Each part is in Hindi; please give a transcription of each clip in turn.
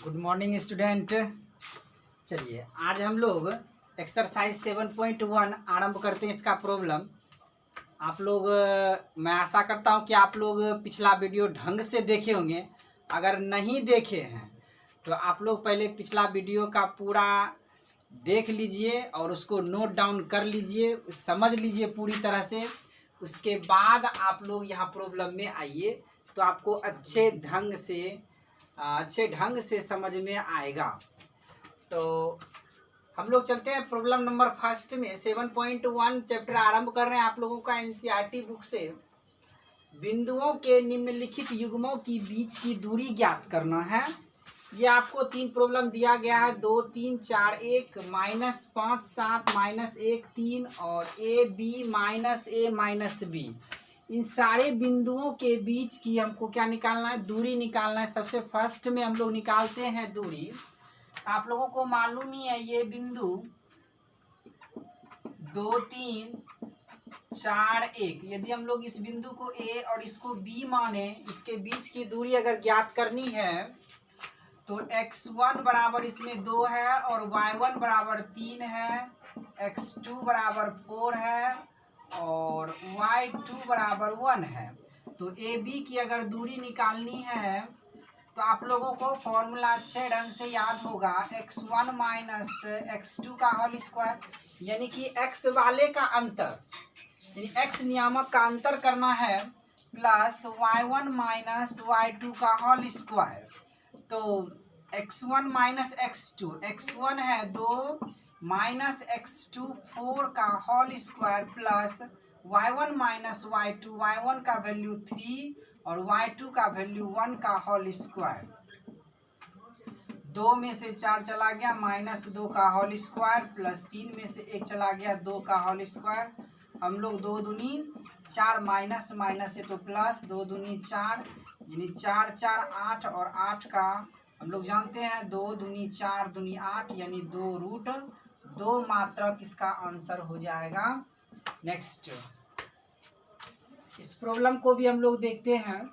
Good morning student. चलिए आज हम लोग एक्सरसाइज 7.1 आरंभ करते हैं इसका प्रॉब्लम। आप लोग मैं आशा करता हूं कि आप लोग पिछला वीडियो ढंग से देखे होंगे। अगर नहीं देखे हैं तो आप लोग पहले पिछला वीडियो का पूरा देख लीजिए और उसको नोट डाउन कर लीजिए, समझ लीजिए पूरी तरह से। उसके बाद आप लोग यहाँ प्रॉब्लम में आइए तो आपको अच्छे ढंग से समझ में आएगा। तो हम लोग चलते हैं प्रॉब्लम नंबर फर्स्ट में। 7.1 चैप्टर आरंभ कर रहे हैं आप लोगों का एनसीईआरटी बुक से। बिंदुओं के निम्नलिखित युग्मों की बीच की दूरी ज्ञात करना है। ये आपको 3 प्रॉब्लम दिया गया है, 2, 3, 4, 1, -5, 7, -1, 3 और ए बी -a-b। इन सारे बिंदुओं के बीच की हमको क्या निकालना है? दूरी निकालना है। सबसे फर्स्ट में हम लोग निकालते हैं दूरी। आप लोगों को मालूम ही है ये बिंदु 2, 3, 4, 1। यदि हम लोग इस बिंदु को ए और इसको बी माने, इसके बीच की दूरी अगर ज्ञात करनी है तो x1 बराबर इसमें 2 है और y1 बराबर 3 है, x2 बराबर 4 है और y2 बराबर 1 है। तो ए बी की अगर दूरी निकालनी है तो आप लोगों को फॉर्मूला अच्छे ढंग से याद होगा। x1 माइनस x2 का होल स्क्वायर, यानी कि x वाले का अंतर, यानी x नियामक का अंतर करना है, प्लस y1 माइनस y2 का होल स्क्वायर। तो x1 माइनस x2, x1 है 2 माइनस x2 4 का whole square, plus y1 minus y2, y1 का वैल्यू 3 और y2 का वैल्यू 1 का होल स्क्वायर। 2 में से 4 चला गया, -2 का होल स्क्वायर, प्लस 3 में से 1 चला गया, 2 का होल स्क्वायर। हम लोग 2 दूनी 4, माइनस से तो प्लस, 2 दूनी 4, यानी 4 4 8 और 8 का हम लोग जानते हैं 2 दूनी 4 दूनी 8, यानी 2√2 मात्रक इसका आंसर हो जाएगा। नेक्स्ट इस प्रॉब्लम को भी हम लोग देखते हैं।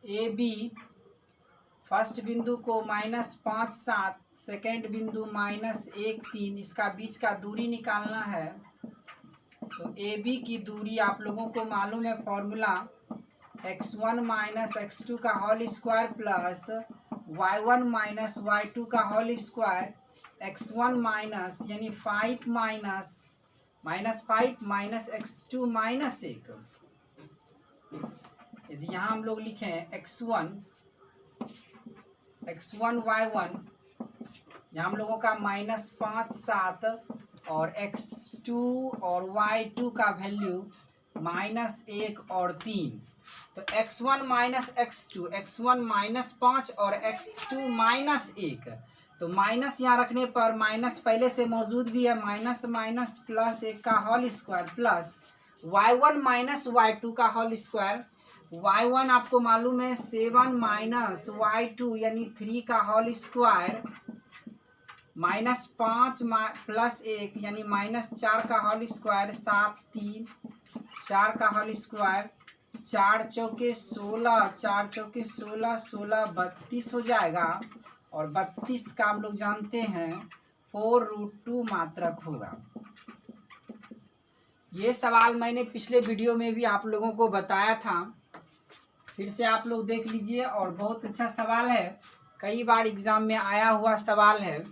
ए बी फर्स्ट बिंदु को -5, 7, सेकेंड बिंदु -1, 3, इसका बीच का दूरी निकालना है। तो ए बी की दूरी आप लोगों को मालूम है फॉर्मूला, x1 माइनस x2 का whole square plus y1 minus y2 का होल स्क्वायर, x1 माइनस यानी 5 -5 माइनस x2 -1। यदि यहाँ हम लोग लिखें x1 y1, यहाँ हम लोगों का -5, 7 और x2 और y2 का वैल्यू -1 और 3। तो x1 माइनस x2, x1 -5 और x2 -1। तो माइनस यहाँ रखने पर माइनस पहले से मौजूद भी है, माइनस प्लस 1 का whole square, plus y1 minus y2 का होल स्क्वायर। y1 आपको मालूम है 7 माइनस y2 यानी 3 का होल स्क्वायर, -5 प्लस 1 यानी -4 का होल स्क्वायर, 7 3 4 का होल स्क्वायर, 4 चौके 16, 4 चौके 16, 16 32 हो जाएगा और 32 का हम लोग जानते हैं 4√2 मात्रक होगा। ये सवाल मैंने पिछले वीडियो में भी आप लोगों को बताया था, फिर से आप लोग देख लीजिए और बहुत अच्छा सवाल है, कई बार एग्जाम में आया हुआ सवाल है।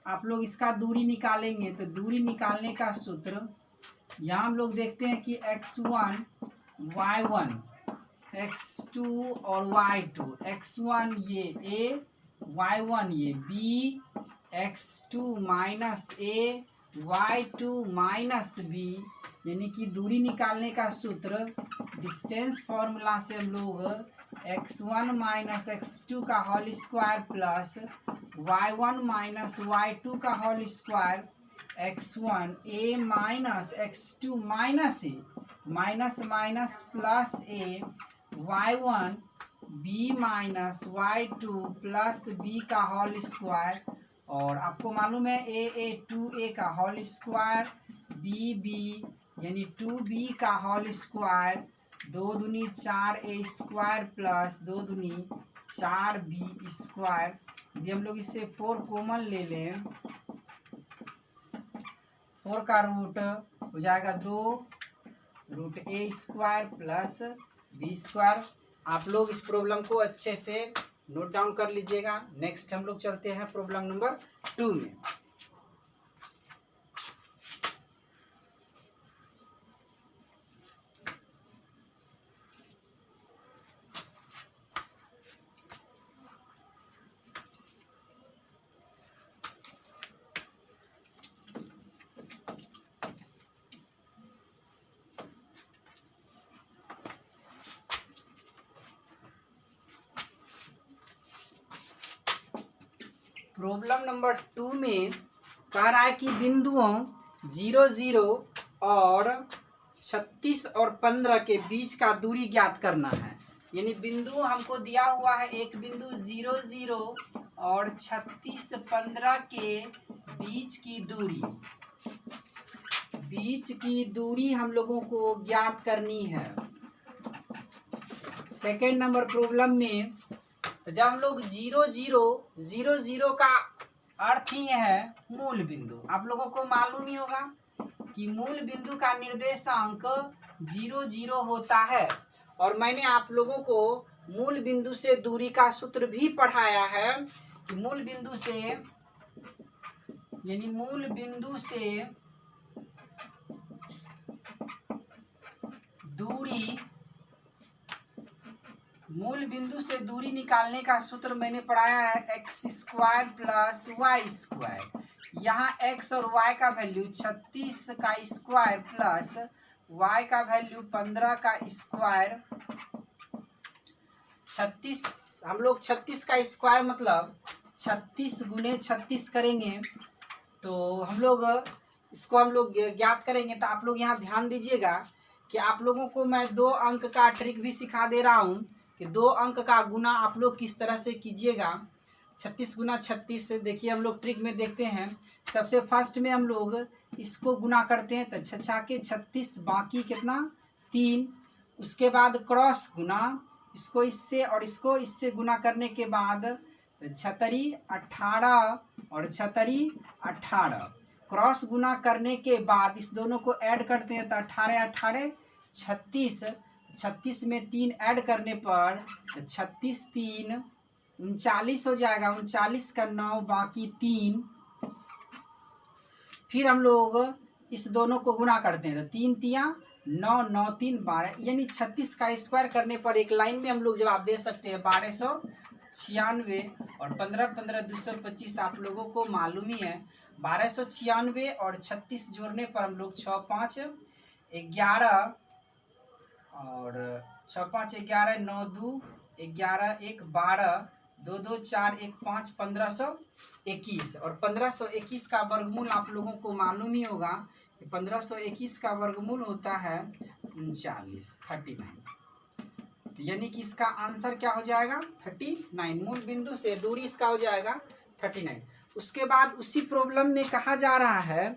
आप लोग इसका दूरी निकालेंगे तो दूरी निकालने का सूत्र यहाँ हम लोग देखते हैं कि x1 y1, x2 और y2, x1 ये a, y1 ये b, x2 minus a, y2 minus b, यानी कि दूरी निकालने का सूत्र डिस्टेंस फॉर्मूला से हम लोग x1 माइनस x2 का whole square plus y1 minus y2 का whole square, x1 a minus x2 minus a, minus plus a, y1 b minus y2 plus b का होल स्क्वायर। और आपको मालूम है a 2a का होल स्क्वायर, b यानी 2b का होल स्क्वायर, 2 दूनी 4a स्क्वायर प्लस 2 दूनी 4b²। यदि हम लोग इसे 4 कॉमन ले लें, 4 का रूट हो जाएगा 2√a² प्लस b²। आप लोग इस प्रॉब्लम को अच्छे से नोट डाउन कर लीजिएगा। नेक्स्ट हम लोग चलते हैं प्रॉब्लम नंबर 2 में। प्रॉब्लम नंबर 2 में कह रहा है कि बिंदुओं 0, 0 और 36 और 15 के बीच का दूरी ज्ञात करना है। यानी बिंदु हमको दिया हुआ है, एक बिंदु 0, 0 और 36, 15 के बीच की दूरी हम लोगों को ज्ञात करनी है। सेकेंड नंबर प्रॉब्लम में जब हम लोग 0, 0, 0, 0 का अर्थ ही है मूल बिंदु। आप लोगों को मालूम ही होगा कि मूल बिंदु का निर्देशांक 0, 0 होता है। और मैंने आप लोगों को मूल बिंदु से दूरी का सूत्र भी पढ़ाया है कि मूल बिंदु से दूरी निकालने का सूत्र मैंने पढ़ाया है x² प्लस y²। यहाँ x और y का वैल्यू 36 का स्क्वायर प्लस y का वैल्यू 15 का स्क्वायर। 36 हम लोग 36 का स्क्वायर मतलब 36 गुने 36 करेंगे तो हम लोग ज्ञात करेंगे। तो आप लोग यहाँ ध्यान दीजिएगा कि आप लोगों को मैं 2 अंक का ट्रिक भी सिखा दे रहा हूँ कि 2 अंक का गुना आप लोग किस तरह से कीजिएगा। 36 गुना 36 से देखिए हम लोग ट्रिक में देखते हैं। सबसे फर्स्ट में हम लोग इसको गुना करते हैं तो 6 के 36, बाकी कितना 3। उसके बाद क्रॉस गुना, इसको इससे और इसको इससे गुना करने के बाद 36, 18 और 36, 18। क्रॉस गुना करने के बाद इस दोनों को ऐड करते हैं तो 18, 18 36। 36 में 3 ऐड करने पर 36, 3 39 हो जाएगा। 39 का 9 बाकी 3। फिर हम लोग इस दोनों को गुना करते हैं तो 3 तिया 9, 9 3 12। यानी 36 का स्क्वायर करने पर एक लाइन में हम लोग जवाब दे सकते हैं 1296। और 15, 15 225 आप लोगों को मालूम ही है। 1296 और 36 जोड़ने पर हम लोग 6, 5 11 और 6, 5 11, 9 2 11 1 12 2 2 4 1 5 1521। और 1521 का वर्गमूल आप लोगों को मालूम ही होगा कि 1521 का वर्गमूल होता है 39। तो यानी कि इसका आंसर क्या हो जाएगा 39। मूल बिंदु से दूरी इसका हो जाएगा 39। उसके बाद उसी प्रॉब्लम में कहा जा रहा है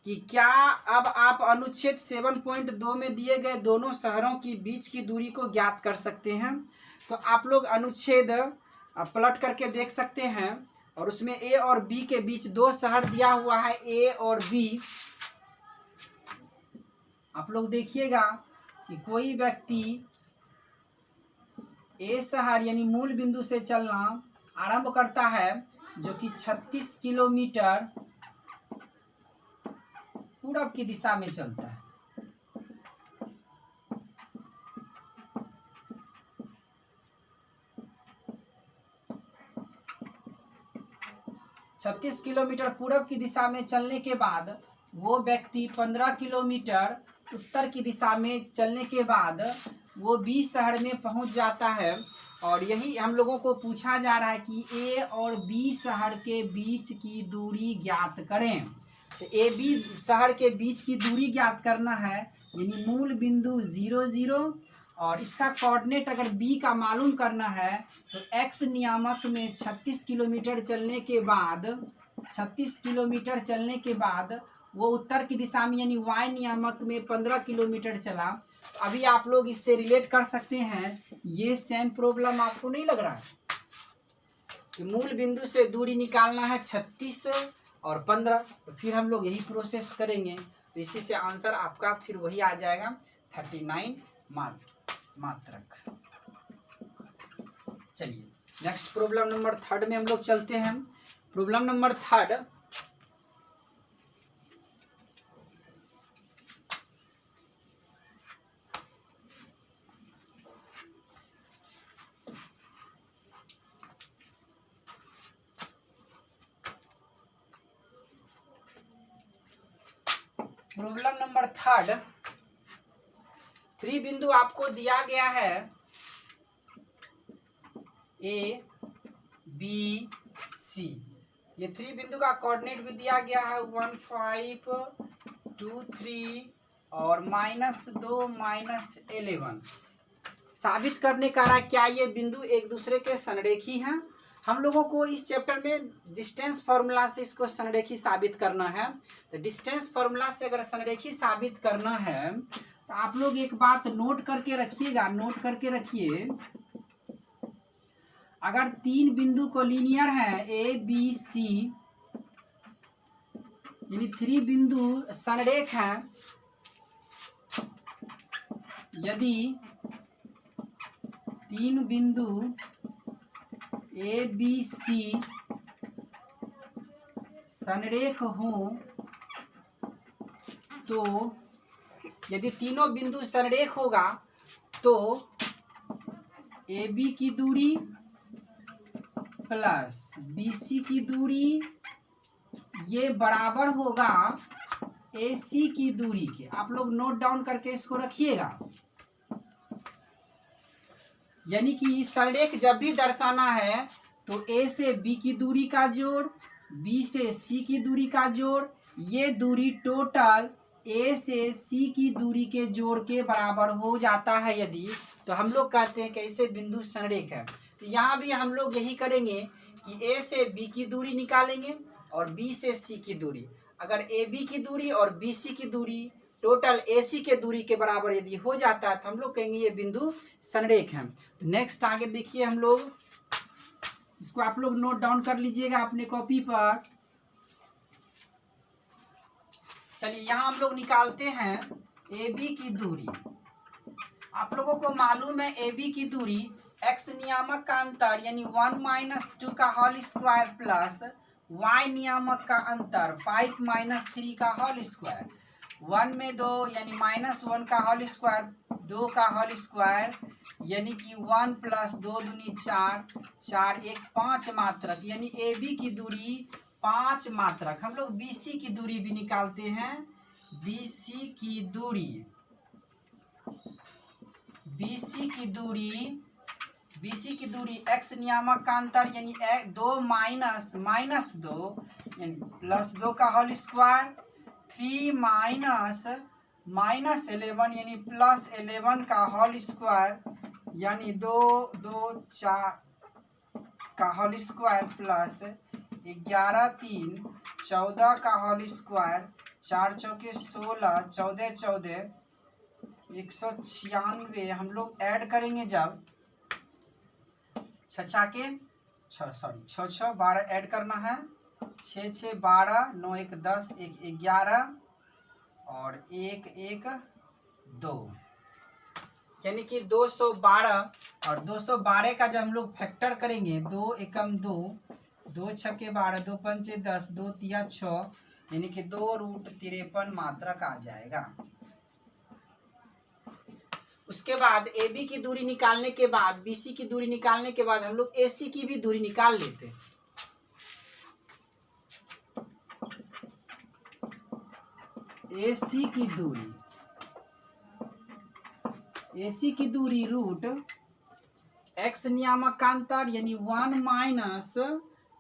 कि क्या अब आप अनुच्छेद 7.2 में दिए गए दोनों शहरों की बीच की दूरी को ज्ञात कर सकते हैं। तो आप लोग अनुच्छेद पलट करके देख सकते हैं और उसमें ए और बी के बीच 2 शहर दिया हुआ है, ए और बी। आप लोग देखिएगा कि कोई व्यक्ति ए शहर यानी मूल बिंदु से चलना आरंभ करता है जो कि 36 किलोमीटर पूरब की दिशा में चलता है। छत्तीस किलोमीटर पूरब की दिशा में चलने के बाद वो व्यक्ति 15 किलोमीटर उत्तर की दिशा में चलने के बाद वो बी शहर में पहुंच जाता है। और यही हम लोगों को पूछा जा रहा है कि ए और बी शहर के बीच की दूरी ज्ञात करें। तो ए बी शहर के बीच की दूरी ज्ञात करना है, यानी मूल बिंदु 0 0 और इसका कोऑर्डिनेट अगर बी का मालूम करना है तो एक्स नियामक में 36 किलोमीटर चलने के बाद वो उत्तर की दिशा में यानी वाई नियामक में 15 किलोमीटर चला अभी आप लोग इससे रिलेट कर सकते हैं। ये सेम प्रॉब्लम आपको नहीं लग रहा है कि मूल बिंदु से दूरी निकालना है 36 और 15, तो फिर हम लोग यही प्रोसेस करेंगे, तो इसी से आंसर आपका फिर वही आ जाएगा 39 मात्रक। चलिए नेक्स्ट प्रॉब्लम नंबर 3 में हम लोग चलते हैं। प्रॉब्लम नंबर 3, प्रॉब्लम नंबर 3, 3 बिंदु आपको दिया गया है, ए बी सी। ये 3 बिंदु का कोऑर्डिनेट भी दिया गया है 1 5 2 3 और -2 -11। साबित करने का रहा क्या ये बिंदु एक दूसरे के संरेखी हैं। हम लोगों को इस चैप्टर में डिस्टेंस फार्मूला से इसको संरेखी साबित करना है। तो डिस्टेंस फार्मूला से अगर संरेखी साबित करना है तो आप लोग एक बात नोट करके रखिएगा, नोट करके रखिए। अगर 3 बिंदु को लीनियर है ए बी सी, यानी 3 बिंदु संरेख हैं, यदि 3 बिंदु ए बी सी संरेख हो, तो यदि तीनों बिंदु संरेख होगा तो ए बी की दूरी प्लस बी सी की दूरी ये बराबर होगा ए सी की दूरी के। आप लोग नोट डाउन करके इसको रखिएगा। यानी कि संरेख जब भी दर्शाना है तो ए से बी की दूरी का जोड़, बी से सी की दूरी का जोड़, ये दूरी टोटल ए से सी की दूरी के जोड़ के बराबर हो जाता है यदि, तो हम लोग कहते हैं कि ऐसे बिंदु संरेख है। तो यहाँ भी हम लोग यही करेंगे कि ए से बी की दूरी निकालेंगे और बी से सी की दूरी। अगर ए बी की दूरी और बी सी की दूरी टोटल ए सी के दूरी के बराबर यदि हो जाता है तो हम लोग कहेंगे ये बिंदु संरेख है। तो नेक्स्ट आगे देखिए, हम लोग इसको आप लोग नोट डाउन कर लीजिएगा अपने कॉपी पर। चलिए यहाँ हम लोग निकालते हैं ए बी की दूरी। आप लोगों को मालूम है ए बी की दूरी x नियामक का अंतर यानी 1 - 2 का होल स्क्वायर प्लस y नियामक का अंतर 5 - 3 का होल स्क्वायर। 1 में 2 यानी -1 का होल स्क्वायर, 2 का होल स्क्वायर यानी कि 1 + 2 दूनी 4, 4 1 5 मात्रक, यानी ए बी की दूरी 5 मात्रक। हम लोग बी सी की दूरी भी निकालते हैं। बी सी की दूरी, बी सी की दूरी x नियामक का अंतर यानी 2 - 2 यानी +2 का होल स्क्वायर, 3 - -11 यानी +11 का होल स्क्वायर, यानी 2 2 4 का होल स्क्वायर प्लस 11 3 14 का होल स्क्वायर, 4 चौके 16, 14 14 196। हम लोग ऐड करेंगे जब 6 6 12 ऐड करना है, 6 6 12 9 1 10 1 11 और 1 1 2, यानी कि 212। और 212 का जब हम लोग फैक्टर करेंगे 2 एकम 2, 2 छक्के 12, 2 पंचे 10, 2 तिया 6, यानी कि 2√53 मात्रक आ जाएगा। उसके बाद ए बी की दूरी निकालने के बाद, बी सी की दूरी निकालने के बाद हम लोग ए सी की भी दूरी निकाल लेते हैं। ए सी की दूरी रूट x नियामक का अंतर यानी 1 -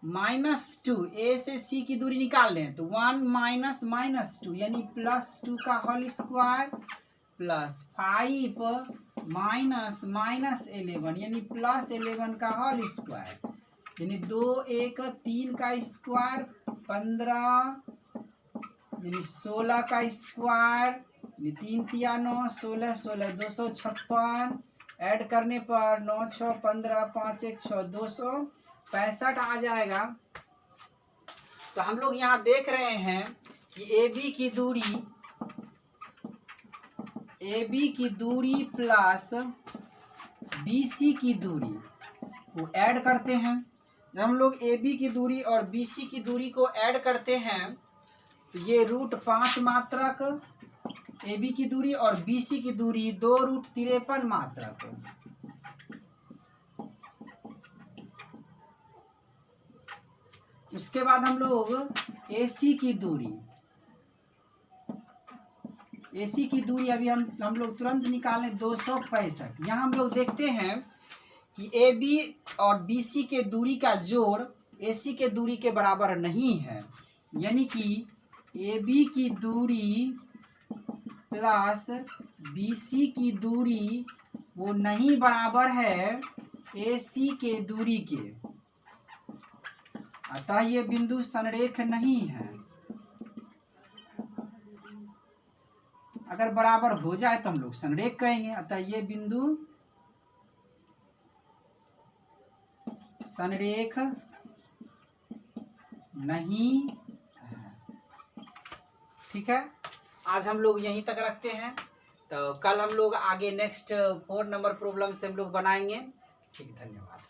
-2, ए से सी की दूरी निकाल लें तो 1 - -2 यानी +2 का होल स्क्वायर प्लस 5 - -11 यानी +11 का होल स्क्वायर, यानी 2 1 3 का स्क्वायर 15 यानी 16 का स्क्वायर 3 तिया 9, 16 16 256, ऐड करने पर 9 6 15, 5 1 6 265 आ जाएगा। तो हम लोग यहाँ देख रहे हैं कि AB की दूरी प्लस BC की दूरी को ऐड करते हैं। जब हम लोग AB की दूरी और BC की दूरी को ऐड करते हैं तो ये √5 मात्रक AB की दूरी और BC की दूरी 2√53 मात्रक। उसके बाद हम लोग AC की दूरी अभी हम लोग तुरंत निकालें 265। यहाँ हम लोग देखते हैं कि AB और BC के दूरी का जोड़ AC के दूरी के बराबर नहीं है, यानी कि AB की दूरी प्लस BC की दूरी वो नहीं बराबर है AC के दूरी के, अतः ये बिंदु संरेख नहीं है। अगर बराबर हो जाए तो हम लोग संरेख कहेंगे, अतः ये बिंदु संरेख नहीं है। ठीक है, आज हम लोग यहीं तक रखते हैं, तो कल हम लोग आगे नेक्स्ट 4 नंबर प्रॉब्लम से हम लोग बनाएंगे। ठीक, धन्यवाद।